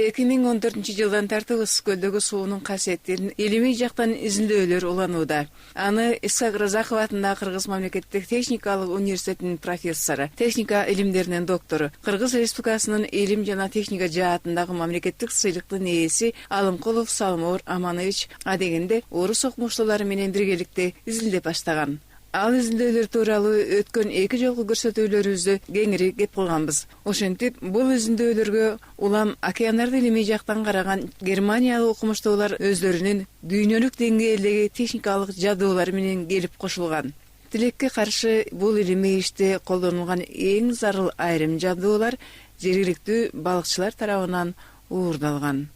2014-жылдан тартып Ысык көлдөгү суунун касиеттерин илимий жактан изилдөөлөр уланууда. Аны Исхак Разаков атындагы Кыргыз мамлекеттик техникалык университетинин профессору, техника илимдеринин доктору, Кыргыз Республикасынын илим жана техника жаатындагы мамлекеттик сыйлыктын ээси Алымкулов Салмоор Аманович адегенде орус окумуштуулары менен биргеликте изилдеп баштаган. Ал изилдөөлөр тууралуу өткөн 2 жолку көрсөтүүлөрүбүздө кеңири кеп кылганбыз. Ошентип, бул изилдөөлөргө улам океандарды илимий жактан караган германиялык окумуштуулар өздөрүнүн дүйнөлүк деңгээлдеги техникалык жабдуулары менен келип кошулган. Тилекке каршы бул илимий иште колдонулган эң зарыл айрым жабдуулар жергиликтүү балыкчылар тарабынан уурдалган.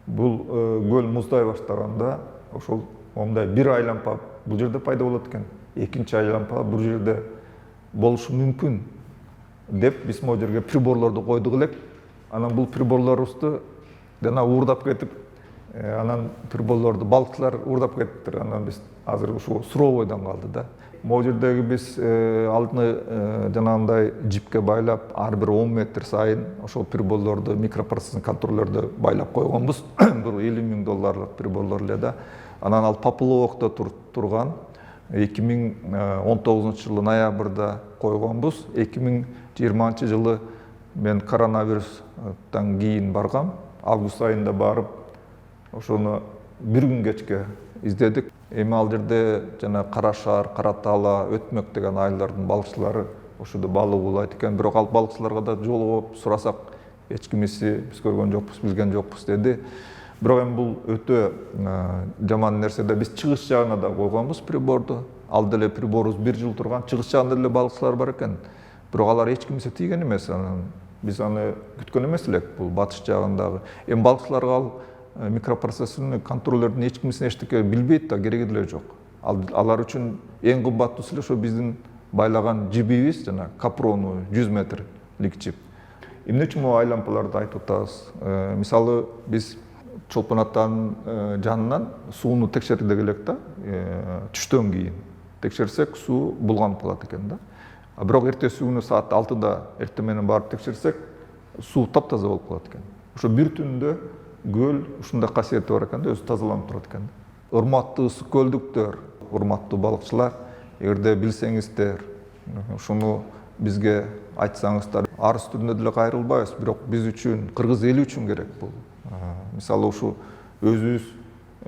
Бул көл муздай баштаганда ошол момундай бир айлампа бул жерде пайда болот экен. Экинчи айлампа бул жерде болушу мүмкүн деп биз могу жерге приборлорду койдук элек. Анан бул приборлорубузду жана уурдап кетип, анан приборлорду балыкчылар уурдап кетиптир. Анан биз азыр ушул суроо бойдон калды да. Могу жердеги биз алдыны жанагындай жипке байлап, ар бир 10 метр сайын ошол приборлорду, микропроцессинг контроллерду байлап койгонбуз. Бул $50,000 приборлор эле да. Анан ал Папуловокто турган 2019 жылы ноябрда койгонбуз. 2020 жылы мен коронавирустан кийин баргам. Август айында барып, ошону бир күн кечке издедик. Эми ал жерде жана Кара Шаар, Кара Таала, Өтмөк деген айылдардын балыкчылары ошодо балык уулайт экен. Бирок ал балыкчыларга да жолугуп сурасак, эч кимиси биз көргөн жокпуз, билген жокпуз деди. Бирок эми бул өтө жаман нерсе да. Биз чыгыш жагына да койгонбуз приборду. Ал деле приборубуз 1 жыл турган. Чыгыш жагында деле балыкчылар бар экен. Бирок алар эч кимисе тийген эмес. Биз аны күткөн эмес элек бул батыш жагындагы. Эми балыкчыларга ал микропроцессорный контроллердин эч кимисин эчтеке билбейт да, кереги деле жок. Алар үчүн эң кымбаттуусу эле ошо биздин байлаган жибибиз, жана капрону 100 метрлик жип. Эмне үчүн могу айлампаларды айтып атабыз? Мисалы биз Чолпон атанын жанынан сууну текшердик элек да, түштөн кийин текшерсек суу булганып калат экен да. Бирок эртеси күнү саат 6-да эртең менен барып текшерсек, суу таптаза болуп калат экен. Ошо бир түндө көл ушундай касиети бар экен да, өзү тазаланып турат экен. Урматтуу ысык көлдүктөр, урматтуу балыкчылар, эгерде билсеңиздер, ушуну бизге айтсаңыздар, арыз түрүндө деле кайрылбайбыз, бирок биз үчүн, кыргыз эли үчүн керек бул. Мисалы ушу өзүбүз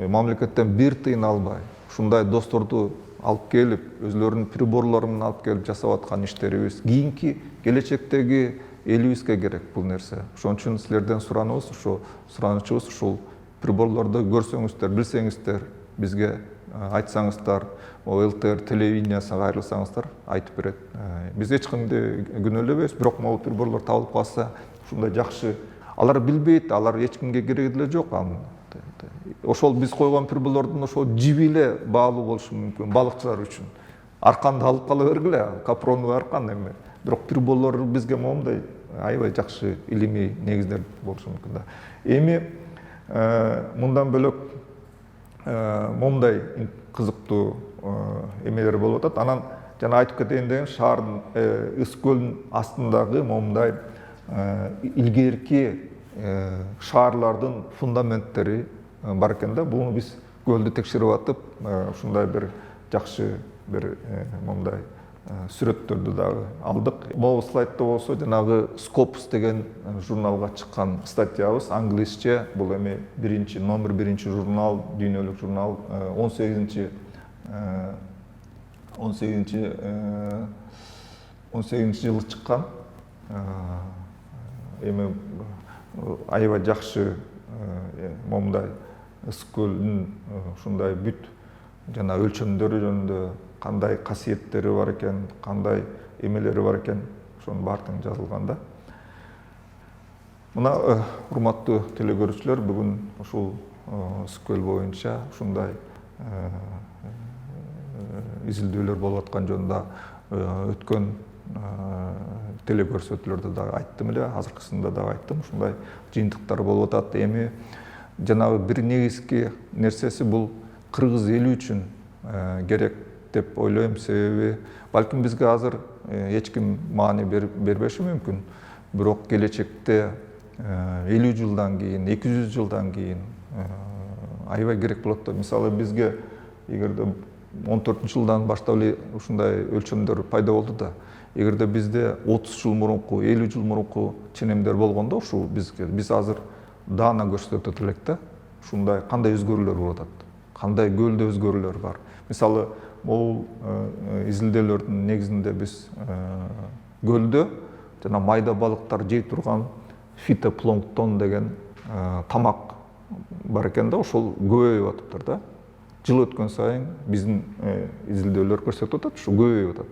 мамлекеттен бир тыйын албай, ушундай досторду алып келип, өзлөрүнүн приборлору менен алып келип жасап аткан иштерибиз кийинки келечектеги элибизге керек бул нерсе. Ошон үчүн силерден суранычыбыз ушул приборлорду көрсөңүздөр, билсеңиздер, бизге айтсаңыздар, ЛТР телевидениясына кайрылсаңыздар, айтып берет. Биз эч кимди күнөөлөбөйбүз, бирок могу приборлор табылып калса, ушундай жакшы. Алар билбейт, алар эч кимге кереги деле жок. Ошол биз койгон приборлордун ошол жиби эле баалуу болушу мүмкүн балыкчылар үчүн. Арканды алып кала бергиле, капрону аркан эми. Бирок приборлор бизге момундай аябай жакшы илимий негиздер болушу мүмкүн да. Эми мындан бөлөк момундай кызыктуу эмелер болуп атат. Анан жана айтып кетейин деген шаардын Ысык көлдүн астындагы момундай илгерки шаарлардын фундаменттери бар экен да. Буну биз көлдү текшерип атып, ушундай бир жакшы бир момундай сүрөттөрдү дагы алдык. Могу слайдта болсо жанагы Scopus деген журналга чыккан статьябыз англисче. Бул эми номер 1 журнал, дүйнөлүк журнал 18 жылы чыккан. Эми аябай жакшы момундай Ысык көлдүн ушундай бүт жана өлчөмдөрү жөнүндө кандай касиеттери бар экен, кандай эмелери бар экен, ошонун баардыгы жазылган да. Мына урматтуу телекөрүүчүлөр, бүгүн ушул Ысык көл боюнча ушундай изилдөөлөр болуп аткан жөнүндө өткөн телекөрсөтүүлөрдө дагы айттым эле, азыркысында дагы айттым. Ушундай жыйынтыктар болуп атат. Эми жанагы бир негизги нерсеси бул кыргыз эли үчүн керек деп ойлойм. Себеби балким бизге азыр эч ким маани бербеши мүмкүн. Бирок келечекте 50 жылдан кийин, 200 жылдан кийин аябай керек болот да. Мисалы бизге эгерде 14 жылдан баштап эле ушундай өлчөмдөр пайда болду да. Эгерде бизде 30 жыл мурунку, 50 жыл мурунку ченемдер болгондо ушу биз азыр даана көрсөтөт элек да. Ушундай кандай өзгөрүүлөр болуп атат, кандай көлдө өзгөрүүлөр бар. Мисалы, бул изилдөөлөрдүн негизинде биз көлдө жана майда балыктар жей турган фитопланктон деген тамак бар экен да, ошол көбөйүп атыптыр да. Жыл өткөн сайын биздин изилдөөлөр көрсөтүп атат, ушу көбөйүп атат.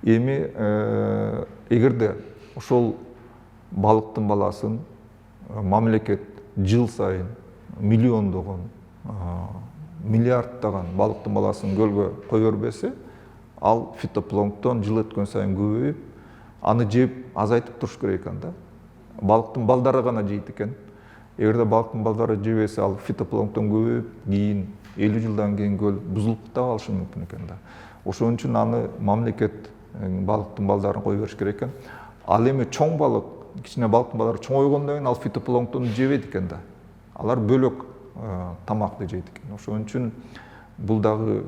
Эми эгерде ошол балыктын баласын мамлекет жыл сайын миллиондогон, миллиарддаган балыктын баласын көлгө кой бербесе, ал фитопланктон жыл өткөн сайын көбөйүп, аны жеп азайтып туруш керек экен да. Балыктын балдары гана жейт экен. Эгерде балыктын балдары жебесе, ал фитопланктон көбөйүп, кийин 50 жылдан кийин көл бузулуп да калышы мүмкүн экен да. Ошон үчүн аны мамлекет балыктын балдарын кой бериш керек экен. Ал эми чоң балык, кичине балыктын балдары чоңойгондон кийин ал фитопланктонду жебейт экен да. Алар бөлөк тамакты жейт экен. Ошон үчүн бул дагы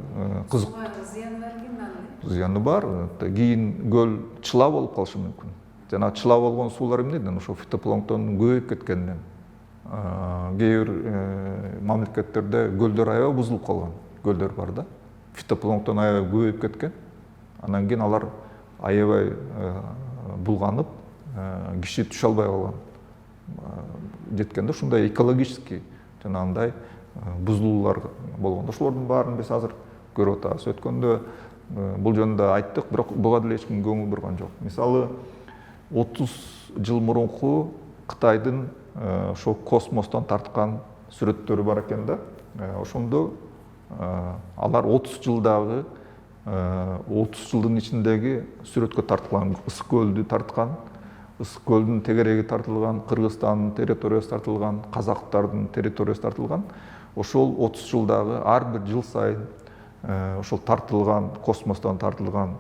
кызык. Зыяны бар экен анын. Зыяны бар. Кийин көл чыла болуп калышы мүмкүн. Жана чыла болгон суулар эмнеден? Ошо фитопланктондун көбөйүп кеткенинен. Кээ бир мамлекеттерде көлдөр аябай бузулуп калган көлдөр бар да. Фитопланктон аябай көбөйүп кеткен. Анан кийин алар аябай булганып, киши түшө албай калган. Жеткенде ушундай экологический жанагындай бузулуулар болгондо ошолордун баарын биз азыр көрүп атабыз. Өткөндө бул жөнүндө айттык, бирок буга деле эч ким көңүл бурган жок. Мисалы, 30 жыл мурунку Кытайдын ошо космостон тарткан сүрөттөрү бар экен да. Ошондо алар 30 жылдагы 30 жылдын ичиндеги сүрөткө тартылган, Ысык көлдү тарткан, Ысык көлдүн тегереги тартылган, Кыргызстандын территориясы тартылган, казактардын территориясы тартылган. Ошол 30 жылдагы ар бир жыл сайын ошол тартылган, космостон тартылган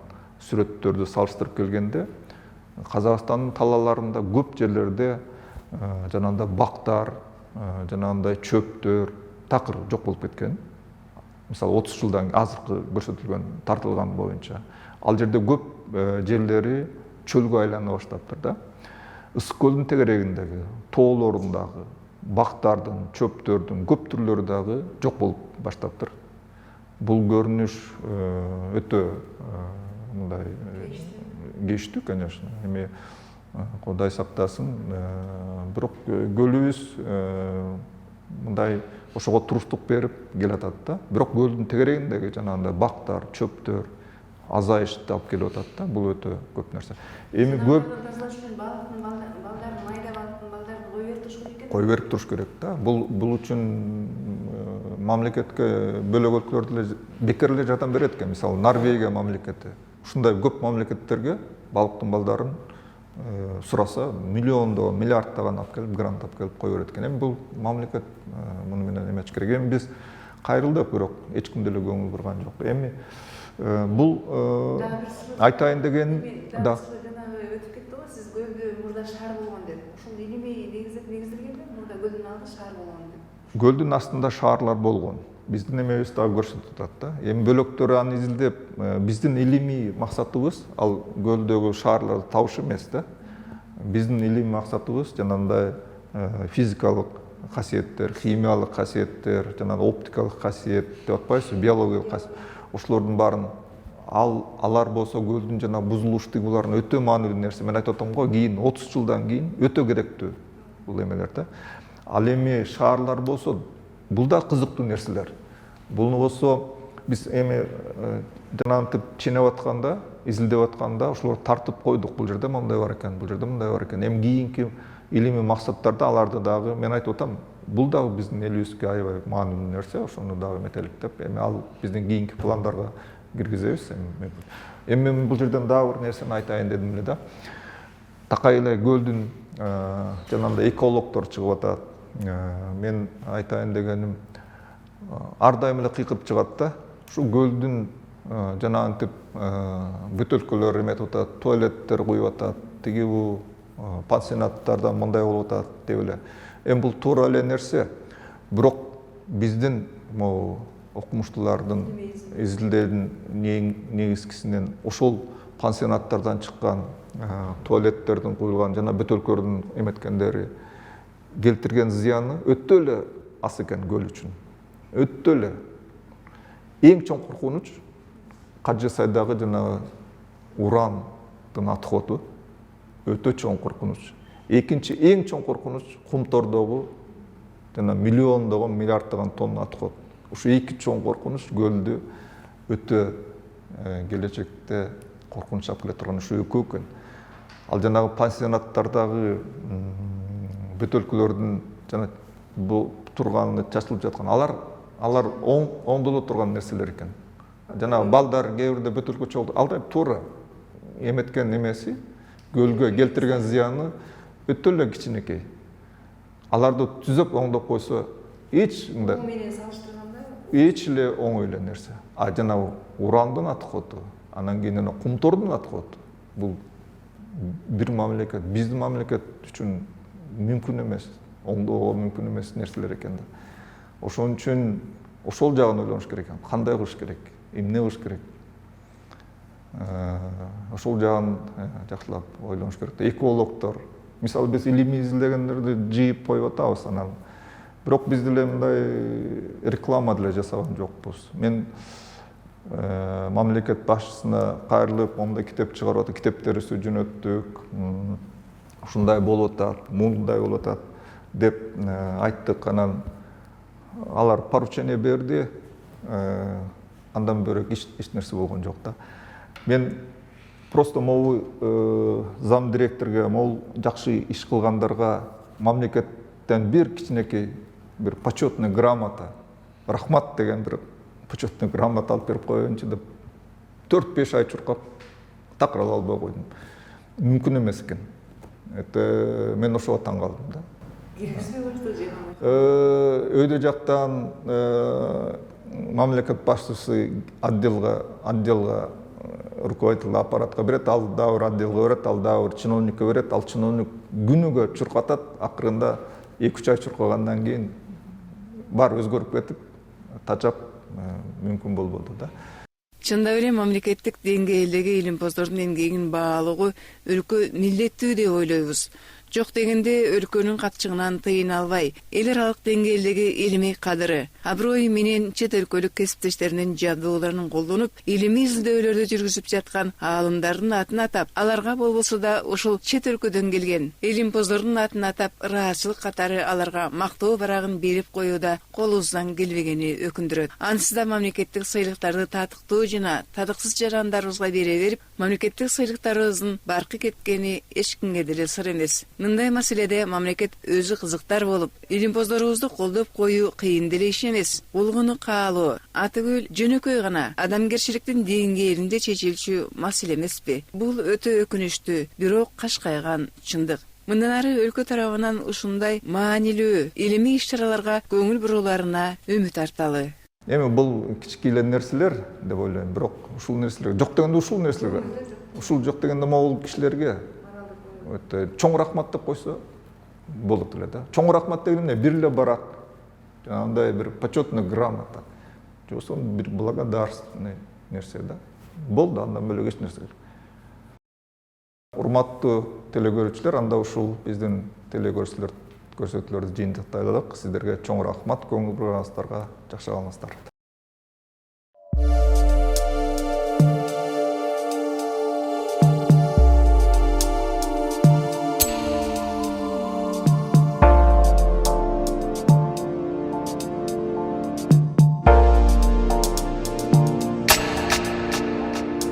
сүрөттөрдү салыштырып келгенде, Казакстандын талааларында көп жерлерде жанагындай бактар, жанагындай чөптөр такыр жок болуп кеткен. Мисалы, 30 жылдан азыркы көрсөтүлгөн тартылган боюнча. Ал жерде көп жерлери чөлгө айлана баштаптыр да. Ысык көлдүн тегерегиндеги, тоолорундагы бактардын, чөптөрдүн көп түрлөрү дагы жок болуп баштаптыр. Бул көрүнүш өтө мындай кечтүү, конечно. Эми Кудай сактасын, бирок көлүбүз мындай ошого туруштук берип келатат да. Бирок көлдүн тегерегиндеги жанагындай бактар, чөптөр азайышты алып келип атат да. Бул өтө көп нерсе. Эми көп Балыктын балдарын, майда балыктын балдарын кой берип туруш керек экен. Кой берип туруш керек да. Бул үчүн мамлекетке бөлөк өлкөлөр деле бекер эле жардам берет экен. Мисалы, Норвегия мамлекети. Ушундай көп мамлекеттерге балыктын балдарын сураса, миллиондогон, миллиарддаган алып келип, грант алып келип кой берет экен. Эми бул мамлекет муну менен эметиш керек. Эми биз кайрылдык, бирок эч ким деле көңүл бурган жок. Эми бул айтайын дегеним да. Жанагы өтүп кетти го, сиз көлдө мурда шаар болгон деп. Ошондо илимий негизделгенде мурда көлдүн алды шаар болгон деп. Көлдүн астында шаарлар болгон. Биздин эмебиз дагы көрсөтүп атат да. Эми бөлөктөр аны изилдеп, биздин илимий максатыбыз ал көлдөгү шаарларды табыш эмес да. Биздин илимий максатыбыз жанагындай физикалык касиеттер, химиялык касиеттер, жанагы оптикалык касиет деп атпайсызбы, биологиялык касиет. Ошолордун баарын алар болсо көлдүн жана бузулуштугуларын өтө маанилүү нерсе. Мен айтып атам го, кийин 30 жылдан кийин өтө керектүү бул эмелер да. Ал эми шаарлар болсо, бул да кызыктуу нерселер. Буну болсо биз эми жанагынтип ченеп атканда, изилдеп атканда ошолорду тартып койдук. Бул жерде мындай бар экен, бул жерде мындай бар экен. Эми кийинки илимий максаттарда аларды дагы мен айтып атам, бул дагы биздин элибизге аябай маанилүү нерсе, ошону дагы эметелик деп. Эми ал биздин кийинки пландарга киргизебиз. Эми бул жерден дагы бир нерсени айтайын дедим эле да. Такай эле көлдүн жанагындай экологдор чыгып атат. Мен айтайын дегеним, ар дайым эле кыйкырып чыгат да. Ушу көлдүн жанагынтип бөтөлкөлөр эметип атат, туалеттер куюп атат, тиги бу пансионаттарда мындай болуп атат деп эле. Эми бул туура эле нерсе. Бирок биздин окумуштуулардын изилдөөдүн негизгисинен ошол пансионаттардан чыккан туалеттердин куюлган жана бөтөлкөлөрдүн эметкендери келтирген зыяны өтө эле аз экен көл үчүн. Өтө эле. Эң чоң коркунуч Кажы Сайдагы жана урандын отходу өтө чоң коркунуч. Экинчи эң чоң коркунуч Кумтордогу жана миллиондогон, миллиарддаган тонна отход. Ушу эки чоң коркунуч көлдү өтө келечекте коркунуч алып келе турган ушу экөө экен. Ал жанагы пансионаттардагы бөтөлкөлөрдүн жана бул турганы чачылып жаткан алар оңдоло турган нерселер экен. Жана балдар кээ бирде бөтөлкө чогултуп алдай туура эметкен немеси көлгө келтирген зыяны өтө эле кичинекей. Аларды түзөп оңдоп койсо эч мындай менен салыштырганда эч эле оңой эле нерсе. А жана урандын отходу, анан кийин Кумтордун отходу бул бир мамлекет, биздин мамлекет үчүн мүмкүн эмес, оңдоого мүмкүн эмес нерселер экен да. Ошон үчүн ошол жагын ойлонуш керек экен. Кандай кылыш керек? Эмне кылыш керек? Ошол жагын жакшылап ойлонуш керек. Экологдор, мисалы биз илимий изилдегендерди жыйып коюп атабыз анан. Бирок биз деле мындай реклама деле жасаган жокпуз. Мен мамлекет башчысына кайрылып, мондай китеп чыгарып атат, китептерибизди жөнөттүк. Ушундай болуп атат, мындай болуп атат деп айттык. Анан алар поручение берди. Андан бөлөк эч нерсе болгон жок да. Мен просто могу зам директорго, могу жакшы иш кылгандарга мамлекеттен бир кичинекей бир почетный грамота, рахмат деген бир почетный грамота алып берип коеюнчу деп 4-5 ай чуркап такыр ала албай койдум. Мүмкүн эмес экен. Мен ошого таң калдым да. Өйдө жактан мамлекет башчысы отделга руководитель аппаратка берет, ал дагы отделге берет, ал дагы чиновникке берет, ал чиновник күнүгө чуркатат, акырында 2-3 ай чуркагандан кийин бар өзгөрүп кетип, тачап мүмкүн болбоду да. Чындап эле мамлекеттик деңгээлдеги илимпоздордун эмгегин баалоого өлкө милдеттүү деп ойлойбуз. Жок дегенде өлкөнүн катчыгынан тыйын албай, эл аралык деңгээлдеги илимий кадыры, аброю менен чет өлкөлүк кесиптештеринин жабдууларын колдонуп, илимий изилдөөлөрдү жүргүзүп жаткан аалымдардын атын атап, аларга болбосо да ушул чет өлкөдөн келген илимпоздордун атын атап, ыраазычылык катары аларга мактоо барагын берип коюуда колубуздан келбегени өкүндүрөт. Ансыз да мамлекеттик сыйлыктарды татыктуу жана татыксыз жарандарыбызга бере берип, мамлекеттик сыйлыктарыбыздын баркы кеткени эч кимге деле сыр эмес. Мындай маселеде мамлекет өзү кызыктар болуп, илимпоздорубузду колдоп коюу кыйын деле иш эмес. Болгону каалоо, атыгүл жөнөкөй гана адамгерчиликтин деңгээлинде чечилчү маселе эмеспи? Бул өтө өкүнүчтүү, бирок кашкайган чындык. Мындан ары өлкө тарабынан ушундай маанилүү илимий иш-чараларга көңүл бурууларына үмүт арталы. Эми бул кичикейле нерселер деп ойлойм, бирок ушул нерселер жок дегенде ушул нерселерге, ушул жок дегенде могул кишилерге чоң рахмат деп койсо болот эле да. Чоң рахмат деген эмне? Бир эле барак, андай бир почетный грамота, жоксо бир благодарственный нерсе да. Болду, андан бөлөк эч нерсе. Урматтуу телекөрүүчүлөр, анда ушул биздин телекөрсөтүүлөрдү жыйынтыктай элек. Сиздерге чоң рахмат, көңүл бурганыңыздарга жакшы калыңыздар.